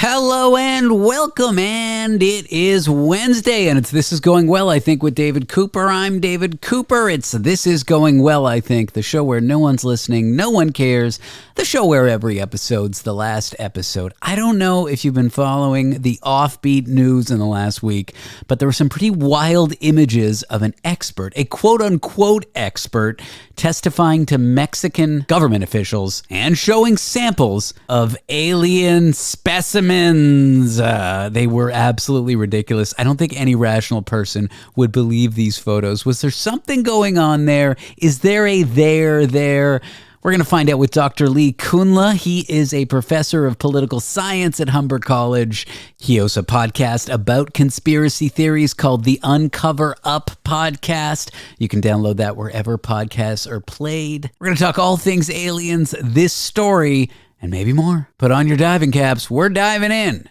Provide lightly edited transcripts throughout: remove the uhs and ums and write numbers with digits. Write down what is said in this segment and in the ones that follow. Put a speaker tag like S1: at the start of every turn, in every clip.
S1: Hello and welcome, and it is Wednesday, and it's This Is Going Well, I Think, with David Cooper. I'm David Cooper. It's This Is Going Well, I Think, the show where no one's listening, no one cares, the show where every episode's the last episode. I don't know if you've been following the offbeat news in the last week, but there were some pretty wild images of an expert, a quote-unquote expert, testifying to Mexican government officials and showing samples of alien specimens. They were absolutely ridiculous. I don't think any rational person would believe these photos. Was there something going on there? Is there a there? We're going to find out with Dr. Lee Kuhnle. He is a professor of political science at Humber College. He hosts a podcast about conspiracy theories called the Uncover Up Podcast. You can download that wherever podcasts are played. We're going to talk all things aliens, this story, and maybe more. Put on your diving caps. We're diving in.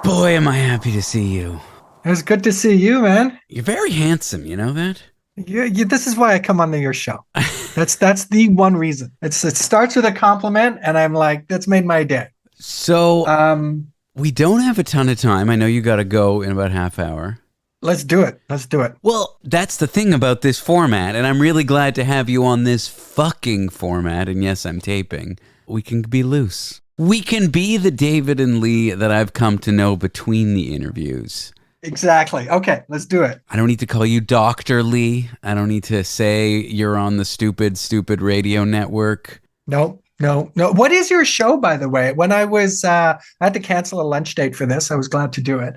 S1: Boy, am I happy to see you.
S2: It was good to see you, man.
S1: You're very handsome, you know that?
S2: Yeah, this is why I come onto your show. That's the one reason. It starts with a compliment, and I'm like, that's made my day.
S1: So, we don't have a ton of time. I know you got to go in about half hour.
S2: Let's do it.
S1: Well, that's the thing about this format, and I'm really glad to have you on this fucking format. And yes, I'm taping. We can be loose. We can be the David and Lee that I've come to know between the interviews.
S2: Exactly. Okay, let's do it.
S1: I don't need to call you Dr. Lee. I don't need to say you're on the stupid radio network.
S2: No. What is your show, by the way? When I had to cancel a lunch date for this, I was glad to do it.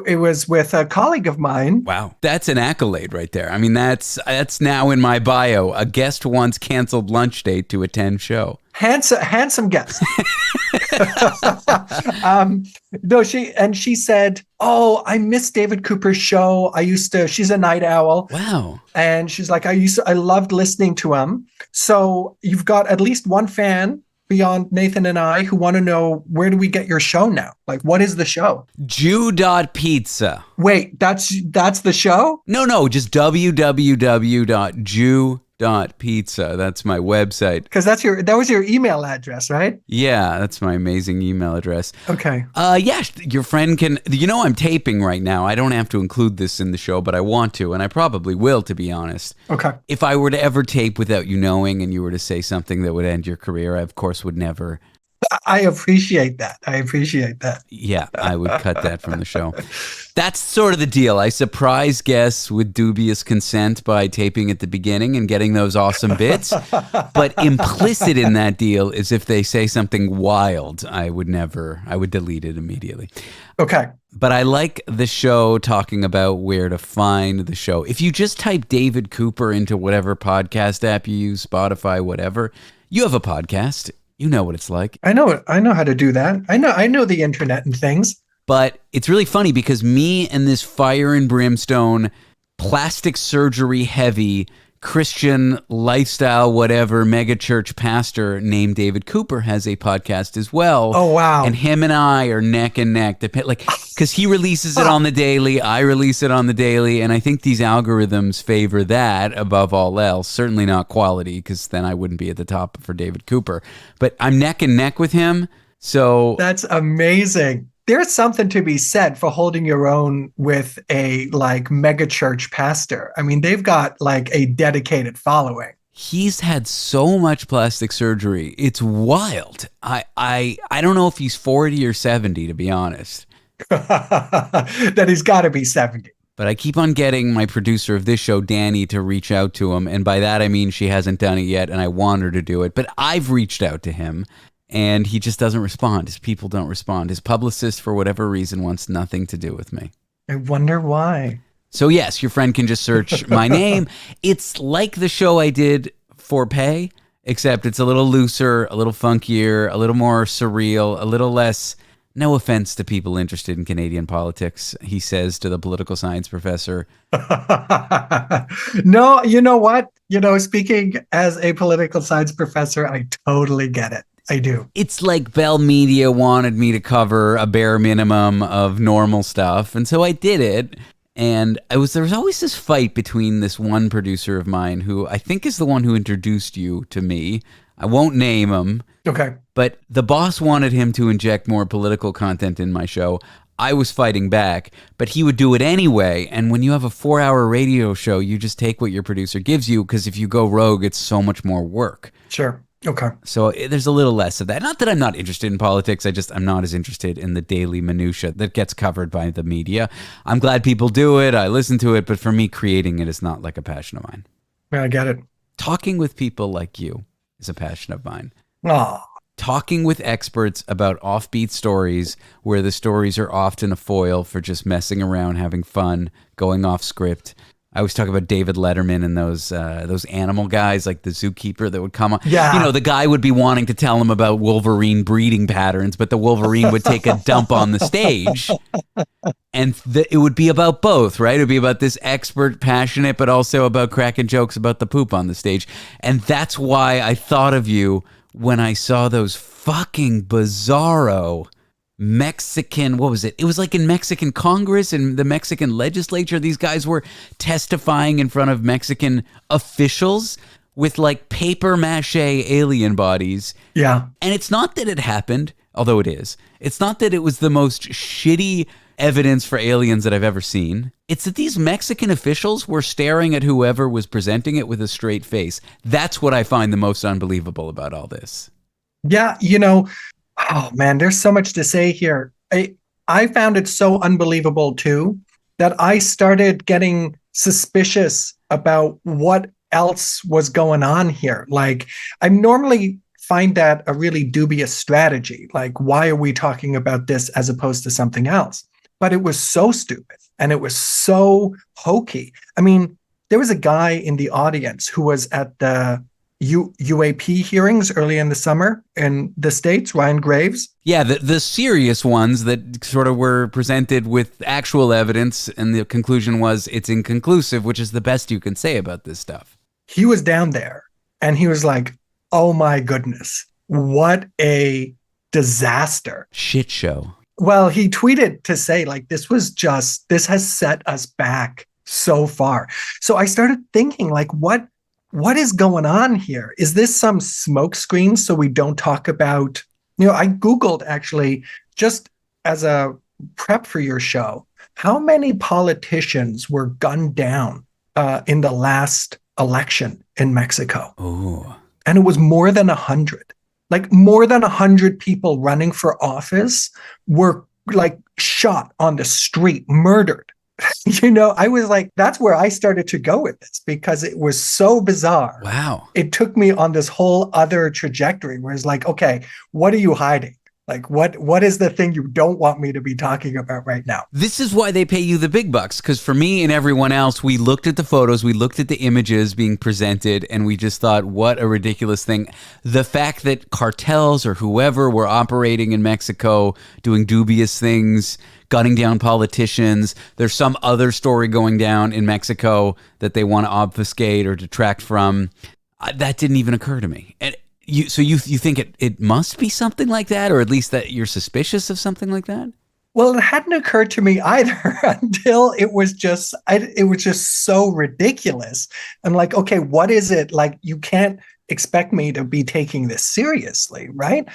S2: It was with a colleague of mine.
S1: Wow. That's an accolade right there. I mean, that's now in my bio. A guest once canceled lunch date to attend show.
S2: Handsome guest. She said, "Oh, I miss David Cooper's show. She's a night owl."
S1: Wow.
S2: And she's like, I loved listening to him. So you've got at least one fan beyond Nathan and I who want to know, where do we get your show now? Like, what is the show?
S1: Jew.pizza.
S2: Wait, that's the show?
S1: No, just www.jew.pizza. That's my website.
S2: Because that was your email address, right?
S1: Yeah, that's my amazing email address.
S2: Okay.
S1: Yeah, your friend can, I'm taping right now. I don't have to include this in the show, but I want to, and I probably will, to be honest.
S2: Okay.
S1: If I were to ever tape without you knowing and you were to say something that would end your career, I of course would never.
S2: I appreciate that.
S1: Yeah, I would cut that from the show. That's sort of the deal. I surprise guests with dubious consent by taping at the beginning and getting those awesome bits. But implicit in that deal is if they say something wild, I would delete it immediately.
S2: Okay.
S1: But I like the show talking about where to find the show. If you just type David Cooper into whatever podcast app you use, Spotify, whatever, you have a podcast. You know what it's like.
S2: I know how to do that. I know the internet and things.
S1: But it's really funny because me and this fire and brimstone, plastic surgery heavy, Christian lifestyle, whatever, mega church pastor named David Cooper has a podcast as well.
S2: Oh, wow.
S1: And him and I are neck and neck. Because he releases it on the daily, I release it on the daily, and I think these algorithms favor that above all else. Certainly not quality, because then I wouldn't be at the top for David Cooper. But I'm neck and neck with him, so...
S2: That's amazing. There's something to be said for holding your own with a mega church pastor. I mean, they've got a dedicated following.
S1: He's had so much plastic surgery. It's wild. I don't know if he's 40 or 70, to be honest.
S2: That he's got to be 70.
S1: But I keep on getting my producer of this show, Danny, to reach out to him. And by that, I mean she hasn't done it yet, and I want her to do it. But I've reached out to him. And he just doesn't respond. His people don't respond. His publicist, for whatever reason, wants nothing to do with me.
S2: I wonder why.
S1: So yes, your friend can just search my name. It's like the show I did for pay, except it's a little looser, a little funkier, a little more surreal, a little less No offense to people interested in Canadian politics, he says to the political science professor.
S2: No, you know what? Speaking as a political science professor, I totally get it. I do.
S1: It's like Bell Media wanted me to cover a bare minimum of normal stuff, and so I did it. And there was always this fight between this one producer of mine who I think is the one who introduced you to me. I won't name him.
S2: Okay.
S1: But the boss wanted him to inject more political content in my show. I was fighting back, but he would do it anyway. And when you have a 4-hour radio show, you just take what your producer gives you, because if you go rogue, it's so much more work.
S2: Sure. Okay.
S1: So there's a little less of that. Not that I'm not interested in politics. I'm not as interested in the daily minutia that gets covered by the media. I'm glad people do it. I listen to it. But for me, creating it is not like a passion of mine.
S2: Yeah, I get it.
S1: Talking with people like you is a passion of mine.
S2: Oh.
S1: Talking with experts about offbeat stories where the stories are often a foil for just messing around, having fun, going off script. I always talk about David Letterman and those animal guys, like the zookeeper that would come on.
S2: Yeah.
S1: The guy would be wanting to tell him about Wolverine breeding patterns, but the Wolverine would take a dump on the stage. And it would be about both, right? It would be about this expert, passionate, but also about cracking jokes about the poop on the stage. And that's why I thought of you when I saw those fucking bizarro Mexican, what was it? It was like in Mexican Congress and the Mexican legislature. These guys were testifying in front of Mexican officials with like paper mache alien bodies.
S2: Yeah.
S1: And it's not that it happened, although it is. It's not that it was the most shitty evidence for aliens that I've ever seen. It's that these Mexican officials were staring at whoever was presenting it with a straight face. That's what I find the most unbelievable about all this.
S2: Yeah. Oh man, there's so much to say here. I found it so unbelievable too that I started getting suspicious about what else was going on here. Like, I normally find that a really dubious strategy. Like, why are we talking about this as opposed to something else? But it was so stupid and it was so hokey. I mean, there was a guy in the audience who was at the UAP hearings early in the summer in the States, Ryan Graves.
S1: Yeah, the serious ones that sort of were presented with actual evidence, and the conclusion was it's inconclusive, which is the best you can say about this stuff.
S2: He was down there and he was like, oh my goodness, what a disaster.
S1: Shit show.
S2: Well, he tweeted to say, like, this has set us back so far. So I started thinking, like, what is going on here? Is this some smokescreen so we don't talk about, I Googled actually, just as a prep for your show, how many politicians were gunned down in the last election in Mexico?
S1: Oh.
S2: And it was more than 100. Like, more than 100 people running for office were like shot on the street, murdered. I was like, that's where I started to go with this because it was so bizarre.
S1: Wow.
S2: It took me on this whole other trajectory where it's like, okay, what are you hiding? Like, what is the thing you don't want me to be talking about right now?
S1: This is why they pay you the big bucks, because for me and everyone else, we looked at the photos, we looked at the images being presented, and we just thought, what a ridiculous thing. The fact that cartels or whoever were operating in Mexico, doing dubious things, gunning down politicians, there's some other story going down in Mexico that they want to obfuscate or detract from. That didn't even occur to me. And you think it must be something like that, or at least that you're suspicious of something like that?
S2: Well, it hadn't occurred to me either until it was just so ridiculous. I'm like, okay, what is it? Like, you can't expect me to be taking this seriously, right?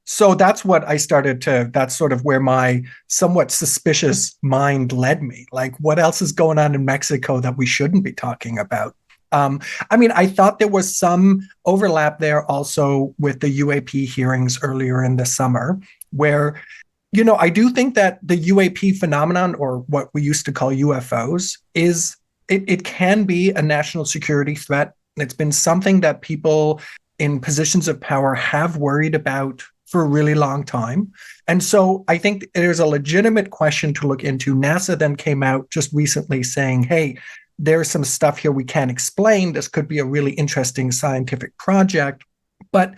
S2: So that's sort of where my somewhat suspicious mind led me. Like, what else is going on in Mexico that we shouldn't be talking about? I thought there was some overlap there also with the UAP hearings earlier in the summer, where, I do think that the UAP phenomenon, or what we used to call UFOs, it can be a national security threat. It's been something that people in positions of power have worried about for a really long time. And so I think there's a legitimate question to look into. NASA then came out just recently saying, hey, there's some stuff here we can't explain. This could be a really interesting scientific project. But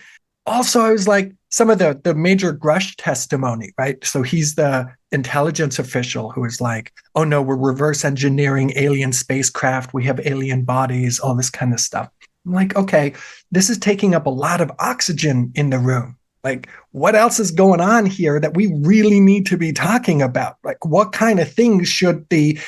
S2: also I was like, some of the Major Grush testimony, right? So he's the intelligence official who is like, oh no, we're reverse engineering alien spacecraft. We have alien bodies, all this kind of stuff. I'm like, okay, this is taking up a lot of oxygen in the room. Like, what else is going on here that we really need to be talking about? Like, what kind of things should the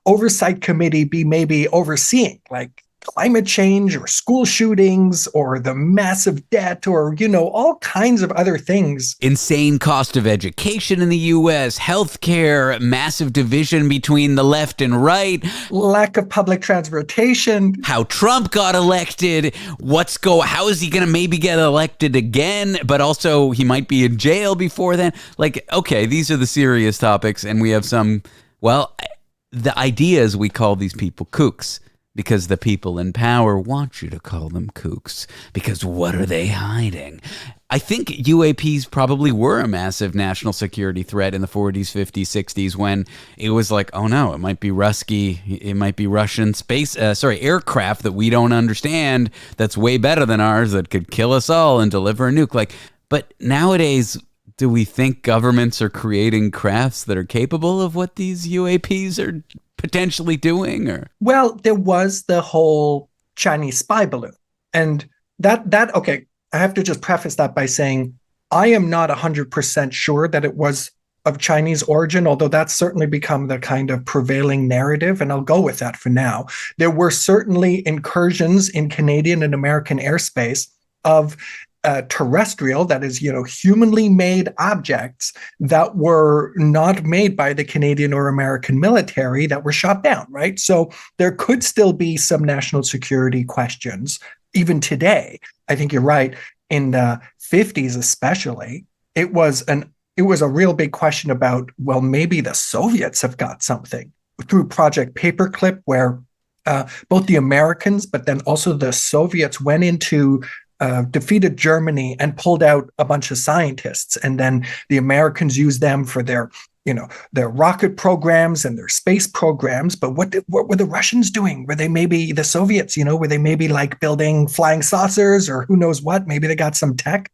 S2: oversight committee be maybe overseeing? Like climate change or school shootings or the massive debt or, all kinds of other things.
S1: Insane cost of education in the U.S., healthcare, massive division between the left and right.
S2: Lack of public transportation.
S1: How Trump got elected. How is he going to maybe get elected again? But also he might be in jail before then. Like, okay, these are the serious topics. And we have the idea is we call these people kooks. Because the people in power want you to call them kooks. Because what are they hiding? I think UAPs probably were a massive national security threat in the 40s, 50s, 60s when it was like, oh no, it might be Russian aircraft that we don't understand that's way better than ours that could kill us all and deliver a nuke. But nowadays, do we think governments are creating crafts that are capable of what these UAPs are potentially doing? Or
S2: well, there was the whole Chinese spy balloon, and that okay, I have to just preface that by saying I am not 100% sure that it was of Chinese origin, although that's certainly become the kind of prevailing narrative, and I'll go with that for now. There were certainly incursions in Canadian and American airspace of terrestrial, that is, humanly made objects that were not made by the Canadian or American military that were shot down, right? So there could still be some national security questions even today. I think you're right. In the 50s, especially, it was a real big question about, well, maybe the Soviets have got something through Project Paperclip, where both the Americans, but then also the Soviets went into defeated Germany and pulled out a bunch of scientists. And then the Americans used them for their rocket programs and their space programs. But what were the Russians doing? Were they maybe the Soviets, were they maybe like building flying saucers or who knows what? Maybe they got some tech.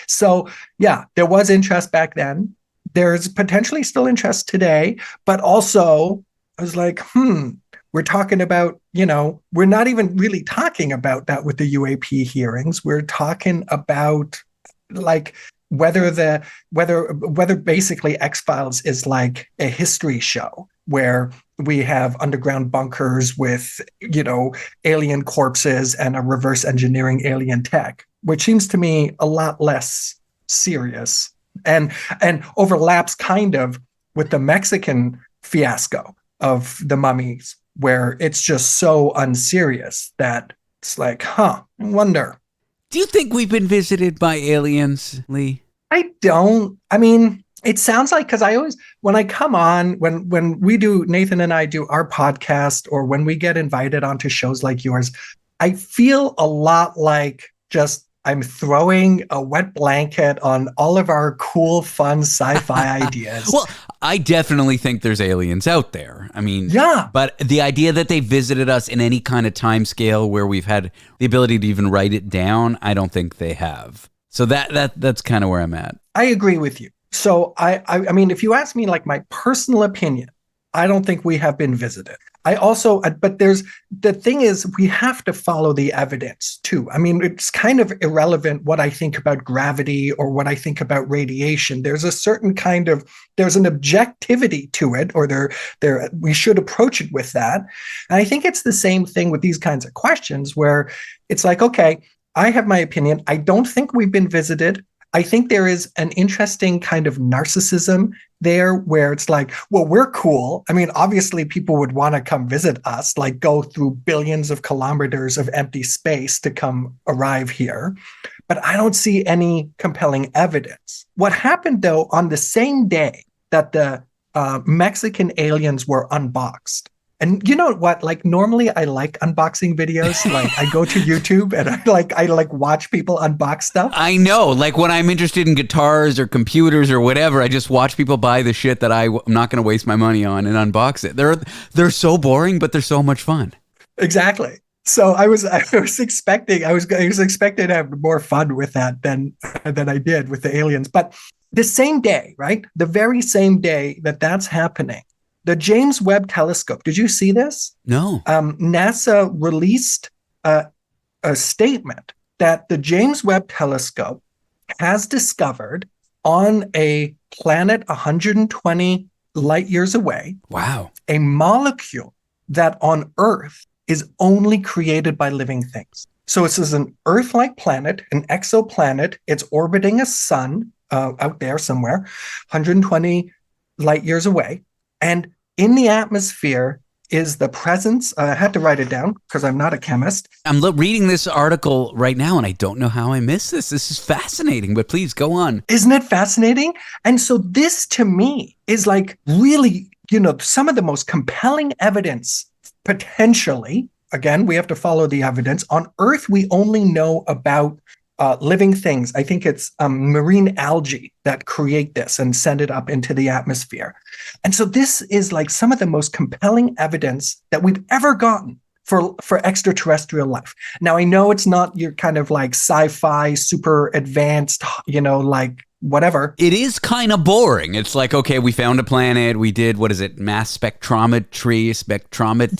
S2: So yeah, there was interest back then. There's potentially still interest today, but also I was like, we're talking about, we're not even really talking about that with the UAP hearings. We're talking about like whether basically X-Files is like a history show where we have underground bunkers with, alien corpses and a reverse engineering alien tech, which seems to me a lot less serious and overlaps kind of with the Mexican fiasco of the mummies, where it's just so unserious that it's like, I wonder.
S1: Do you think we've been visited by aliens, Lee?
S2: I don't. I mean, it sounds like, because I always, when I come on, when we do, Nathan and I do our podcast, or when we get invited onto shows like yours, I feel a lot like just I'm throwing a wet blanket on all of our cool, fun sci-fi ideas.
S1: Well, I definitely think there's aliens out there. I mean,
S2: yeah.
S1: But the idea that they visited us in any kind of time scale where we've had the ability to even write it down, I don't think they have. So that's kind of where I'm at.
S2: I agree with you. So I mean, if you ask me like my personal opinion, I don't think we have been visited. But the thing is, we have to follow the evidence too. I mean, it's kind of irrelevant what I think about gravity or what I think about radiation. There's a certain there's an objectivity to it, or we should approach it with that. And I think it's the same thing with these kinds of questions where it's like, okay, I have my opinion. I don't think we've been visited. I think there is an interesting kind of narcissism there where it's like, well, we're cool. I mean, obviously people would want to come visit us, like go through billions of kilometers of empty space to come arrive here. But I don't see any compelling evidence. What happened, though, on the same day that the Mexican aliens were unboxed, and you know what? Like normally I like unboxing videos. Like I go to YouTube and I watch people unbox stuff.
S1: I know. Like when I'm interested in guitars or computers or whatever, I just watch people buy the shit that I'm not going to waste my money on and unbox it. They're so boring, but they're so much fun.
S2: Exactly. So I was expecting to have more fun with that than I did with the aliens. But the same day, right? The very same day that that's happening, the James Webb Telescope. Did you see this?
S1: No.
S2: NASA released a statement that the James Webb Telescope has discovered on a planet 120 light years away.
S1: Wow.
S2: A molecule that on Earth is only created by living things. So this is an Earth-like planet, an exoplanet. It's orbiting a sun out there somewhere, 120 light years away. And in the atmosphere is the presence, I had to write it down because I'm not a chemist.
S1: I'm reading this article right now, and I don't know how I missed this. This is fascinating, but please go on.
S2: Isn't it fascinating? And so this to me is like really, some of the most compelling evidence potentially. Again, we have to follow the evidence. On Earth, we only know about living things. I think it's marine algae that create this and send it up into the atmosphere. And so this is like some of the most compelling evidence that we've ever gotten for extraterrestrial life. Now, I know it's not your kind of like sci-fi, super advanced, like whatever.
S1: It is kind of boring. It's like, okay, we found a planet. We did, what is it, mass spectrometry.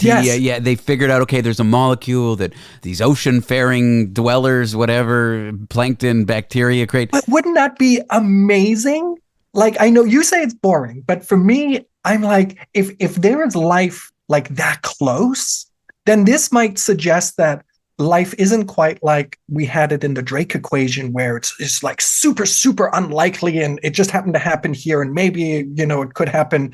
S2: Yes.
S1: Yeah, they figured out, okay, there's a molecule that these ocean-faring dwellers, whatever, plankton, bacteria create.
S2: But wouldn't that be amazing? Like, I know you say it's boring, but for me, I'm like, if there is life like that close, then this might suggest that life isn't quite like we had it in the Drake equation, where it's like super, super unlikely and it just happened to happen here. And maybe, it could happen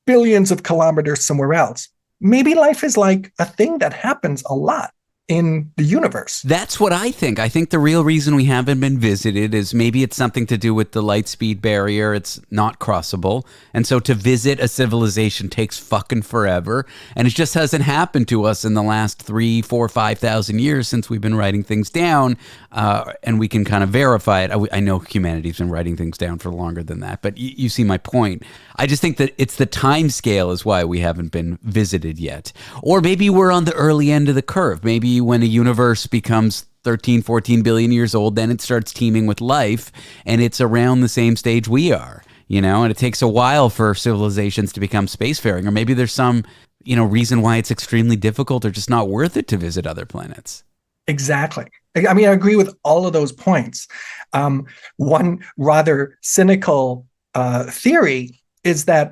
S2: billions of kilometers somewhere else. Maybe life is like a thing that happens a lot in the universe.
S1: That's what I think. I think the real reason we haven't been visited is maybe it's something to do with the light speed barrier. It's not crossable. And so to visit a civilization takes fucking forever. And it just hasn't happened to us in the last 3, 4, 5,000 years since we've been writing things down. And we can kind of verify it. I know humanity's been writing things down for longer than that, but you see my point. I just think that it's the time scale is why we haven't been visited yet. Or maybe we're on the early end of the curve. Maybe when a universe becomes 13, 14 billion years old, then it starts teeming with life, and it's around the same stage we are, and it takes a while for civilizations to become spacefaring. Or maybe there's some, reason why it's extremely difficult or just not worth it to visit other planets.
S2: Exactly. I mean, I agree with all of those points. One rather cynical theory is that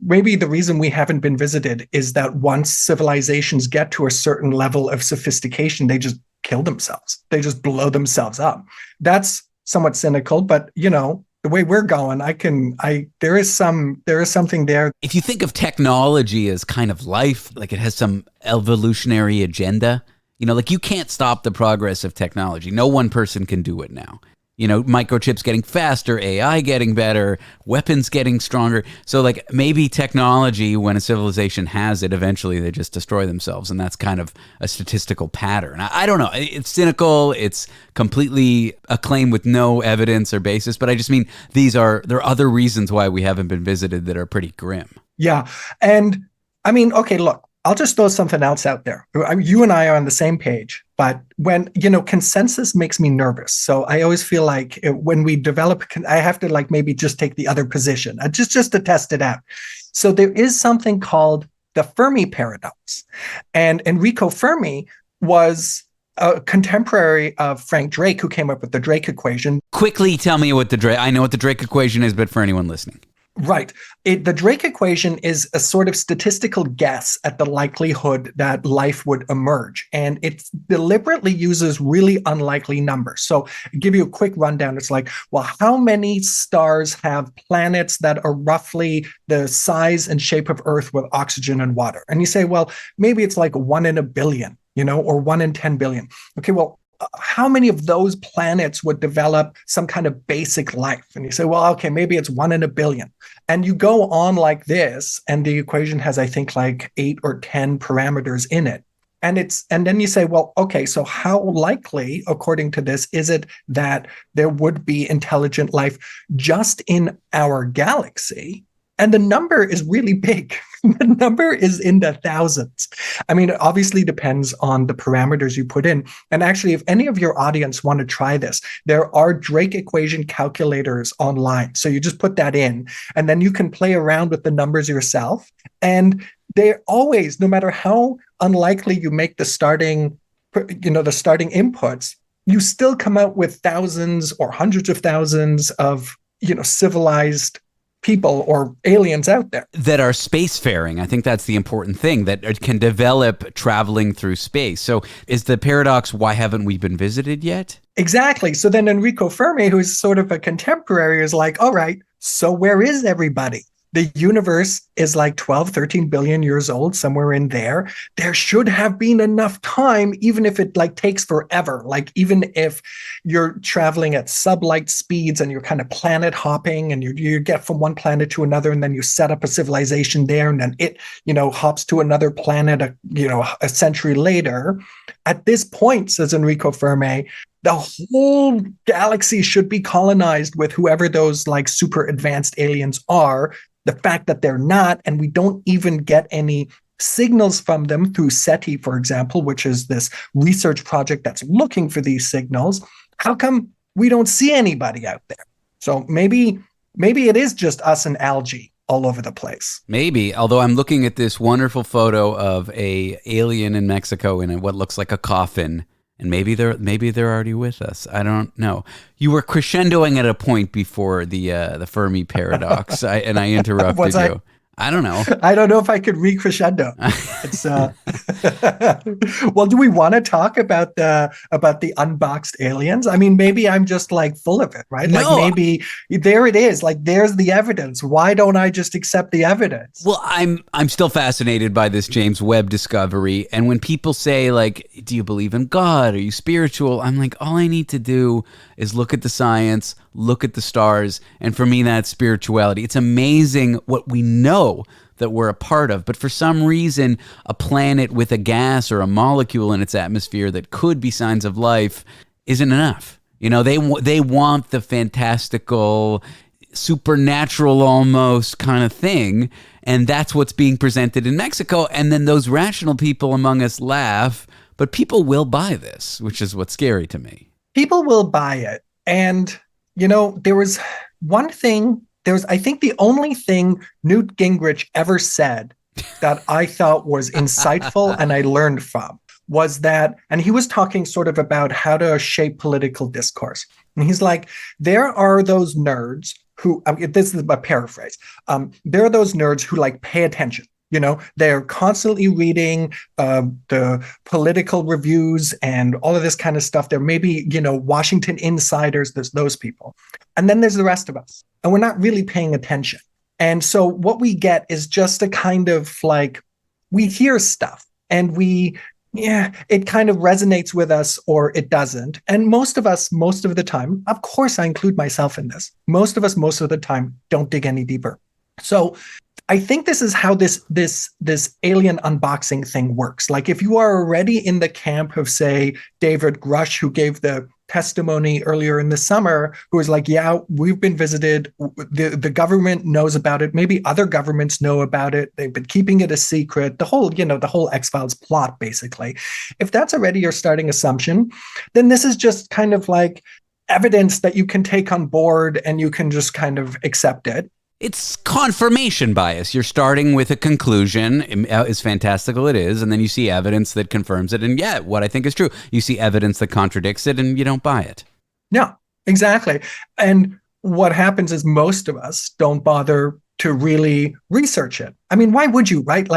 S2: maybe the reason we haven't been visited is that once civilizations get to a certain level of sophistication, they just kill themselves. They just blow themselves up. That's somewhat cynical, but the way we're going, there is something there.
S1: If you think of technology as kind of life, like it has some evolutionary agenda, like you can't stop the progress of technology. No one person can do it now. Microchips getting faster, AI getting better, weapons getting stronger. So like maybe technology, when a civilization has it, eventually they just destroy themselves. And that's kind of a statistical pattern. I don't know. It's cynical. It's completely a claim with no evidence or basis. But I just mean there are other reasons why we haven't been visited that are pretty grim.
S2: Yeah. And I mean, okay, look. I'll just throw something else out there. You and I are on the same page, but when, consensus makes me nervous. So I always feel like when we develop, I have to like maybe just take the other position, just to test it out. So there is something called the Fermi paradox. And Enrico Fermi was a contemporary of Frank Drake, who came up with the Drake equation.
S1: Quickly tell me I know what the Drake equation is, but for anyone listening.
S2: Right. The Drake equation is a sort of statistical guess at the likelihood that life would emerge. And it deliberately uses really unlikely numbers. So I'll give you a quick rundown. It's like, well, how many stars have planets that are roughly the size and shape of Earth with oxygen and water? And you say, well, maybe it's like 1 in a billion, or 1 in 10 billion. Okay, well, how many of those planets would develop some kind of basic life? And you say, well, okay, maybe it's 1 in a billion. And you go on like this, and the equation has, I think, like 8 or 10 parameters in it. And then you say, well, okay, so how likely, according to this, is it that there would be intelligent life just in our galaxy? And the number is really big. The number is in the thousands. I mean, it obviously depends on the parameters you put in. And actually, if any of your audience want to try this, there are Drake equation calculators online. So you just put that in, and then you can play around with the numbers yourself. And they're always, no matter how unlikely you make the starting inputs, you still come out with thousands or hundreds of thousands of, civilized people or aliens out there
S1: that are spacefaring. I think that's the important thing, that it can develop traveling through space. So is the paradox, why haven't we been visited yet?
S2: Exactly. So then Enrico Fermi, who's sort of a contemporary, is like, all right, so where is everybody? The universe is like 12, 13 billion years old, somewhere in there. There should have been enough time, even if it takes forever. Like even if you're traveling at sublight speeds and you're kind of planet hopping and you get from one planet to another, and then you set up a civilization there, and then it, hops to another planet, a century later. At this point, says Enrico Fermi, the whole galaxy should be colonized with whoever those super advanced aliens are. The fact that they're not, and we don't even get any signals from them through SETI, for example, which is this research project that's looking for these signals. How come we don't see anybody out there? So maybe it is just us and algae all over the place.
S1: Maybe, although I'm looking at this wonderful photo of a alien in Mexico in what looks like a coffin. And maybe they're already with us. I don't know. You were crescendoing at a point before the Fermi paradox, and I interrupted you. I don't know.
S2: I don't know if I could re-crescendo. It's well, do we want to talk about the unboxed aliens? I mean, maybe I'm just full of it, right?
S1: No.
S2: Maybe there it is. There's the evidence. Why don't I just accept the evidence?
S1: Well, I'm still fascinated by this James Webb discovery. And when people say, do you believe in God? Are you spiritual? I'm like, all I need to do is look at the science, look at the stars. And for me, that's spirituality. It's amazing what we know that we're a part of. But for some reason, a planet with a gas or a molecule in its atmosphere that could be signs of life isn't enough. They want the fantastical, supernatural almost kind of thing. And that's what's being presented in Mexico. And then those rational people among us laugh. But people will buy this, which is what's scary to me.
S2: People will buy it. And, there was one thing. I think the only thing Newt Gingrich ever said that I thought was insightful and I learned from was that, and he was talking sort of about how to shape political discourse. And he's like, there are those nerds who, this is a paraphrase, there are those nerds who pay attention. They're constantly reading the political reviews and all of this kind of stuff. There may be, Washington insiders, there's those people. And then there's the rest of us. And we're not really paying attention. And so what we get is just a kind of we hear stuff and it kind of resonates with us or it doesn't. And most of us, most of the time, of course, I include myself in this. Most of us, most of the time, don't dig any deeper. So I think this is how this alien unboxing thing works. If you are already in the camp of, say, David Grush, who gave the testimony earlier in the summer, who was like, yeah, we've been visited. The government knows about it. Maybe other governments know about it. They've been keeping it a secret. The whole X-Files plot, basically. If that's already your starting assumption, then this is just kind of evidence that you can take on board and you can just kind of accept it.
S1: It's confirmation bias. You're starting with a conclusion, as fantastical it is, and then you see evidence that confirms it. And yeah, what I think is true. You see evidence that contradicts it, and you don't buy it.
S2: No, exactly. And what happens is most of us don't bother to really research it. I mean, why would you, right?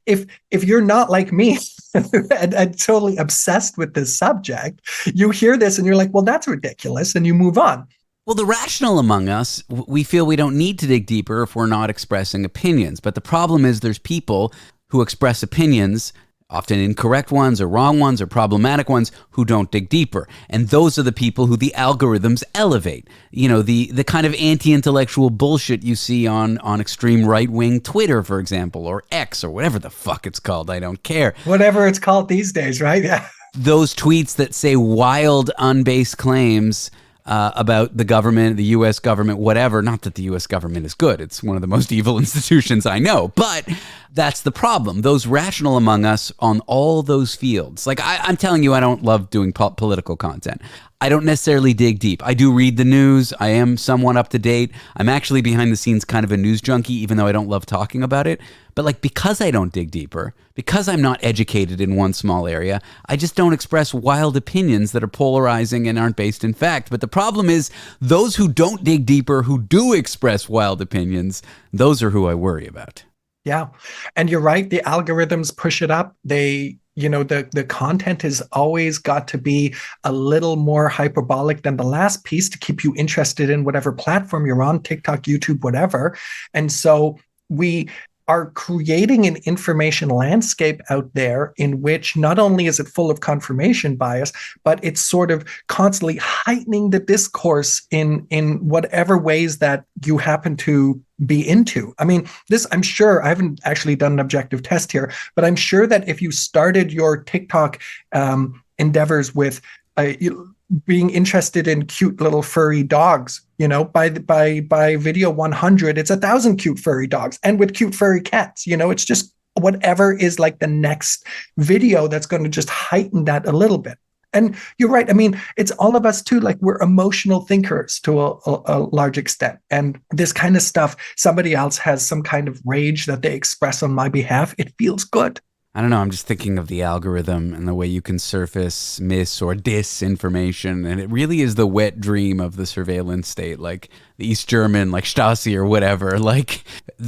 S2: If you're not like me and totally obsessed with this subject, you hear this and you're like, well, that's ridiculous, and you move on.
S1: Well, the rational among us, we feel we don't need to dig deeper if we're not expressing opinions. But the problem is there's people who express opinions, often incorrect ones or wrong ones or problematic ones, who don't dig deeper. And those are the people who the algorithms elevate. The kind of anti-intellectual bullshit you see on extreme right-wing Twitter, for example, or X or whatever the fuck it's called. I don't care.
S2: Whatever it's called these days, right? Yeah.
S1: Those tweets that say wild, unbased claims about the government, the U.S. government, whatever. Not that the U.S. government is good. It's one of the most evil institutions I know. But that's the problem. Those rational among us on all those fields. Like I'm telling you, I don't love doing political content. I don't necessarily dig deep. I do read the news. I am somewhat up to date. I'm actually behind the scenes kind of a news junkie, even though I don't love talking about it. But like, because I don't dig deeper, because I'm not educated in one small area, I just don't express wild opinions that are polarizing and aren't based in fact. But the problem is those who don't dig deeper, who do express wild opinions, those are who I worry about.
S2: Yeah. And you're right. The algorithms push it up. The content has always got to be a little more hyperbolic than the last piece to keep you interested in whatever platform you're on, TikTok, YouTube, whatever. And so we are creating an information landscape out there in which not only is it full of confirmation bias, but it's sort of constantly heightening the discourse in whatever ways that you happen to be into. I mean, I'm sure, I haven't actually done an objective test here, but I'm sure that if you started your TikTok endeavors with being interested in cute little furry dogs, by video 100, it's 1,000 cute furry dogs, and with cute furry cats, it's just whatever is like the next video that's going to just heighten that a little bit. And you're right. I mean, it's all of us too. Like, we're emotional thinkers to a large extent. And this kind of stuff, somebody else has some kind of rage that they express on my behalf. It feels good.
S1: I don't know. I'm just thinking of the algorithm and the way you can surface mis or disinformation. And it really is the wet dream of the surveillance state, like the East German, like Stasi or whatever. Like,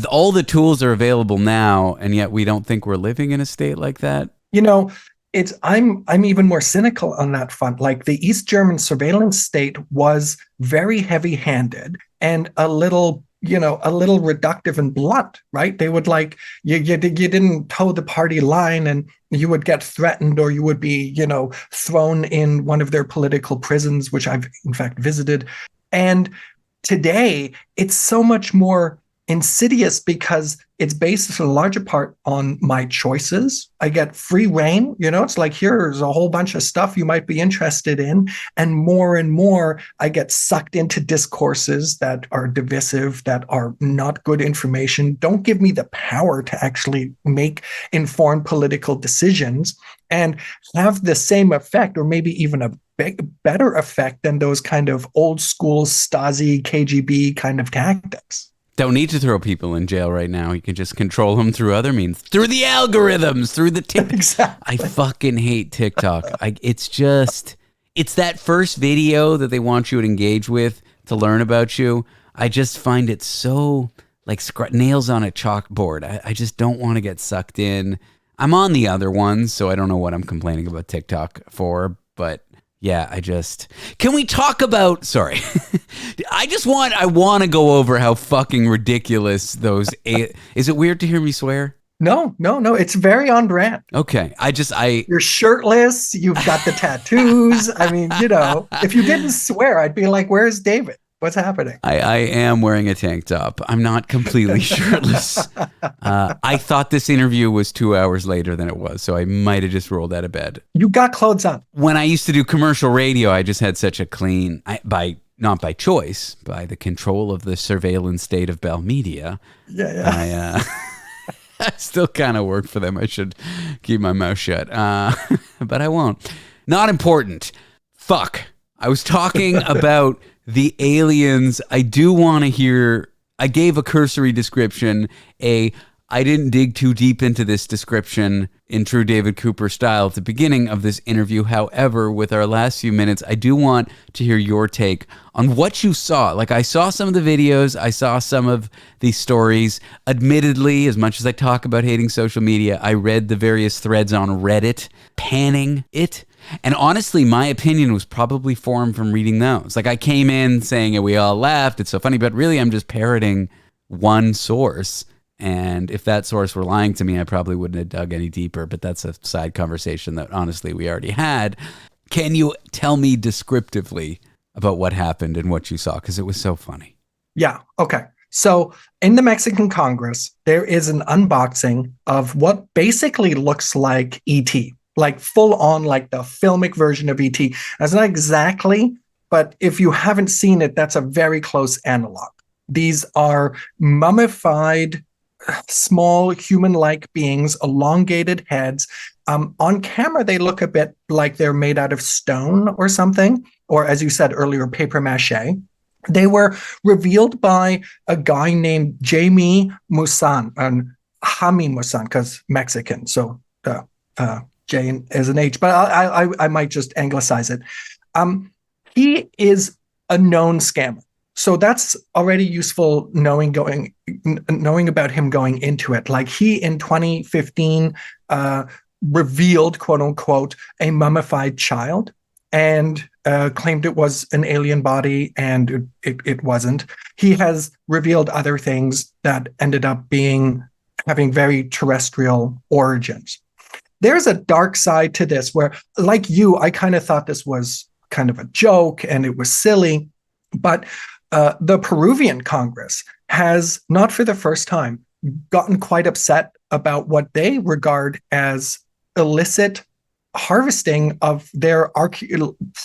S1: all the tools are available now, and yet we don't think we're living in a state like that.
S2: I'm even more cynical on that front. Like, the East German surveillance state was very heavy-handed and a little reductive and blunt, right? They would you didn't toe the party line and you would get threatened, or you would be, thrown in one of their political prisons, which I've in fact visited. And today it's so much more insidious because it's based in a larger part on my choices. I get free reign. It's like, here's a whole bunch of stuff you might be interested in. And more, I get sucked into discourses that are divisive, that are not good information, don't give me the power to actually make informed political decisions and have the same effect, or maybe even a better effect than those kind of old school Stasi, KGB kind of tactics.
S1: Don't need to throw people in jail right now. You can just control them through other means, through the algorithms, through the TikTok.
S2: Exactly.
S1: I fucking hate TikTok. It's that first video that they want you to engage with to learn about you. I just find it so like nails on a chalkboard. I just don't want to get sucked in. I'm on the other ones, so I don't know what I'm complaining about TikTok for, but yeah, can we talk about, sorry, I want to go over how fucking ridiculous those, is it weird to hear me swear?
S2: No, it's very on brand.
S1: Okay, you're
S2: shirtless, you've got the tattoos. I mean, if you didn't swear, I'd be like, where's David? What's happening?
S1: I am wearing a tank top. I'm not completely shirtless. I thought this interview was 2 hours later than it was, so I might have just rolled out of bed.
S2: You got clothes on.
S1: When I used to do commercial radio, I just had such a clean, not by choice, by the control of the surveillance state of Bell Media.
S2: Yeah.
S1: I still kind of work for them. I should keep my mouth shut, but I won't. Not important. Fuck. I was talking about the aliens. I do want to hear, I gave a cursory description, I didn't dig too deep into this description in true David Cooper style at the beginning of this interview. However, with our last few minutes, I do want to hear your take on what you saw. Like, I saw some of the videos, I saw some of these stories. Admittedly, as much as I talk about hating social media, I read the various threads on Reddit panning it. And honestly, my opinion was probably formed from reading those. Like, I came in saying, we all laughed, it's so funny, but really I'm just parroting one source. And if that source were lying to me, I probably wouldn't have dug any deeper, but that's a side conversation that honestly we already had. Can you tell me descriptively about what happened and what you saw? Because it was so funny.
S2: Yeah, okay. So in the Mexican Congress, there is an unboxing of what basically looks like E.T., like full on, like the filmic version of E.T. It's not exactly but if you haven't seen it, that's a very close analog. These are mummified, small human-like beings, elongated heads. On camera, they look a bit like they're made out of stone or something, or as you said earlier, paper mache. They were revealed by a guy named Jaime Maussan, and Jaime Maussan, because Mexican, so J is an H, but I might just anglicize it. He is a known scammer. So that's already useful knowing about him going into it. Like he in 2015 revealed, quote unquote, a mummified child and claimed it was an alien body, and it wasn't. He has revealed other things that ended up having very terrestrial origins. There's a dark side to this where, like you, I kind of thought this was kind of a joke and it was silly, but the Peruvian Congress has, not for the first time, gotten quite upset about what they regard as illicit harvesting of their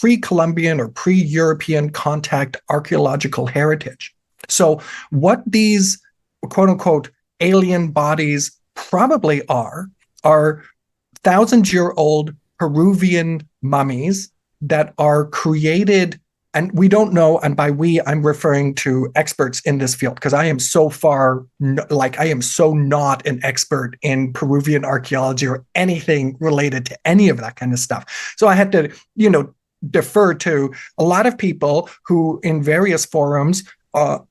S2: pre-Columbian or pre-European contact archaeological heritage. So what these quote-unquote alien bodies probably are 1,000-year-old Peruvian mummies that are created, and we don't know, and by we, I'm referring to experts in this field, because I am so not an expert in Peruvian archaeology or anything related to any of that kind of stuff. So I had to, defer to a lot of people who in various forums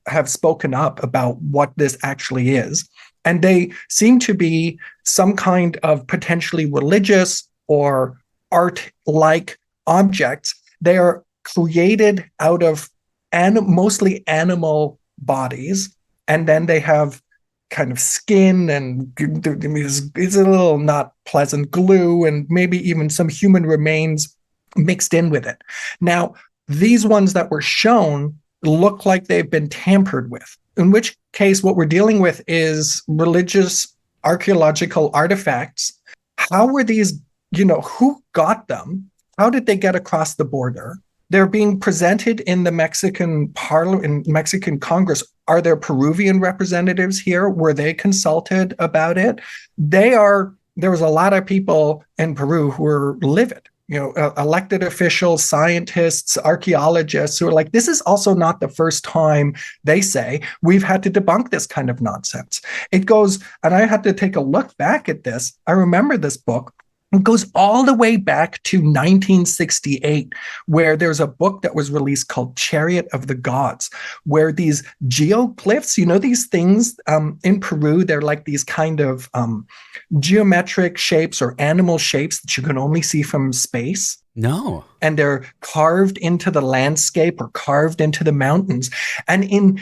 S2: have spoken up about what this actually is. And they seem to be some kind of potentially religious or art-like objects. They are created out of mostly animal bodies, and then they have kind of skin and it's a little not pleasant glue and maybe even some human remains mixed in with it. Now, these ones that were shown look like they've been tampered with, in which case what we're dealing with is religious archaeological artifacts. How were these, who got them? How did they get across the border? They're being presented in the Mexican Parliament, in Mexican Congress. Are there Peruvian representatives here? Were they consulted about it? There was a lot of people in Peru who were livid. Elected officials, scientists, archaeologists who are like, this is also not the first time, they say, we've had to debunk this kind of nonsense. It goes, and I had to take a look back at this. I remember this book. It goes all the way back to 1968, where there's a book that was released called Chariot of the Gods, where these geoglyphs, these things in Peru, they're like these kind of geometric shapes or animal shapes that you can only see from space.
S1: No.
S2: And they're carved into the landscape or carved into the mountains. And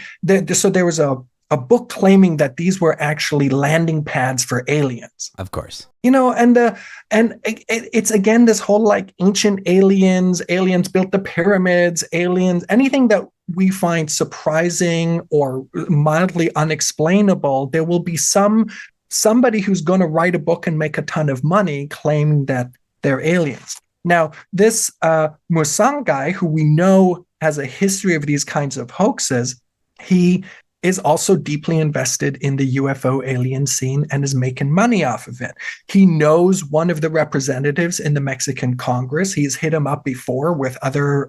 S2: so there was a book claiming that these were actually landing pads for aliens.
S1: Of course.
S2: And it's again this whole like ancient aliens built the pyramids, aliens, anything that we find surprising or mildly unexplainable, there will be somebody who's going to write a book and make a ton of money claiming that they're aliens. Now, this Maussan guy, who we know has a history of these kinds of hoaxes, he is also deeply invested in the UFO alien scene and is making money off of it. He knows one of the representatives in the Mexican Congress. He's hit him up before with other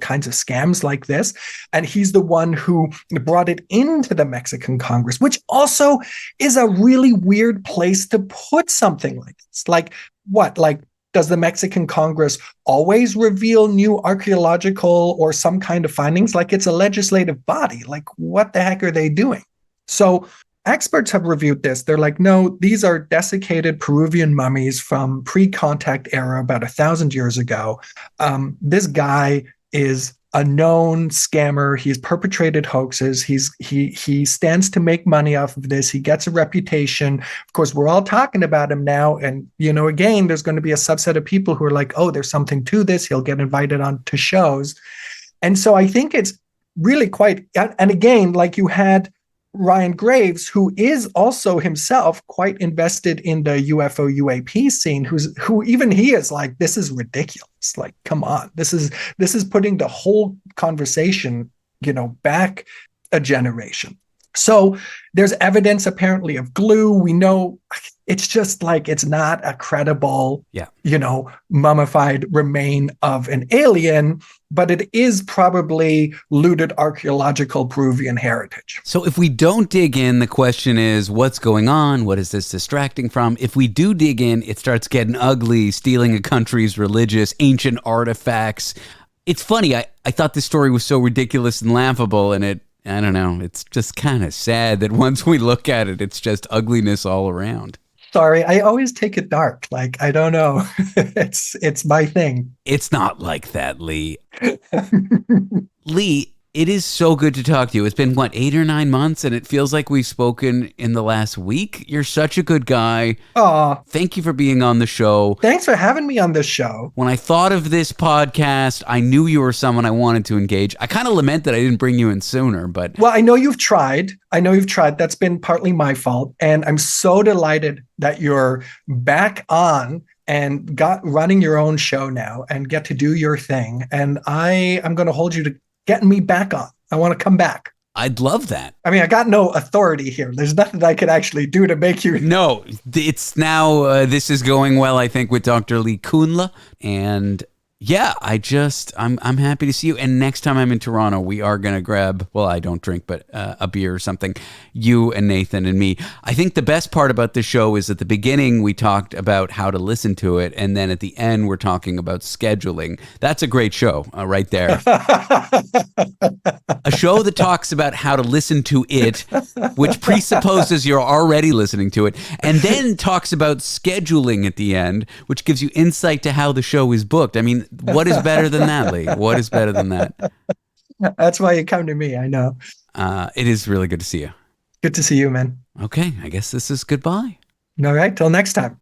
S2: kinds of scams like this. And he's the one who brought it into the Mexican Congress, which also is a really weird place to put something like this. Like what? Like, does the Mexican Congress always reveal new archaeological or some kind of findings? Like it's a legislative body. Like what the heck are they doing? So experts have reviewed this. They're like, no, these are desiccated Peruvian mummies from pre-contact era about 1,000 years ago. This guy is a known scammer. He's perpetrated hoaxes. He stands to make money off of this. He gets a reputation. Of course, we're all talking about him now. And, again, there's going to be a subset of people who are like, oh, there's something to this. He'll get invited on to shows. And so I think it's really quite, and again, like you had Ryan Graves, who is also himself quite invested in the UFO UAP scene, who even he is like, this is ridiculous. Like, come on, this is putting the whole conversation, back a generation. So there's evidence apparently of glue. We know it's just like, it's not a credible, mummified remain of an alien, but it is probably looted archaeological Peruvian heritage.
S1: So if we don't dig in, the question is, what's going on? What is this distracting from? If we do dig in, it starts getting ugly, stealing a country's religious, ancient artifacts. It's funny. I thought this story was so ridiculous and laughable, and I don't know, it's just kind of sad that once we look at it, it's just ugliness all around.
S2: Sorry, I always take it dark. Like, I don't know. It's my thing.
S1: It's not like that, Lee. Lee, it is so good to talk to you. It's been, 8 or 9 months, and it feels like we've spoken in the last week. You're such a good guy.
S2: Aw.
S1: Thank you for being on the show.
S2: Thanks for having me on this show.
S1: When I thought of this podcast, I knew you were someone I wanted to engage. I kind of lament that I didn't bring you in sooner, but...
S2: Well, I know you've tried. That's been partly my fault. And I'm so delighted that you're back on and running your own show now and get to do your thing. And I'm going to hold you to getting me back on. I want to come back.
S1: I'd love that.
S2: I mean, I got no authority here. There's nothing I could actually do to make you.
S1: No, it's now, this is going well, I think, with Dr. Lee Kuhnle. And yeah, I'm happy to see you. And next time I'm in Toronto, we are going to grab, well, I don't drink, but a beer or something. You and Nathan and me. I think the best part about this show is at the beginning, we talked about how to listen to it. And then at the end, we're talking about scheduling. That's a great show right there. A show that talks about how to listen to it, which presupposes you're already listening to it, and then talks about scheduling at the end, which gives you insight to how the show is booked. I mean, what is better than that, Lee? What is better than that?
S2: That's why you come to me, I know.
S1: It is really good to see you.
S2: Good to see you, man.
S1: Okay, I guess this is goodbye.
S2: All right, till next time.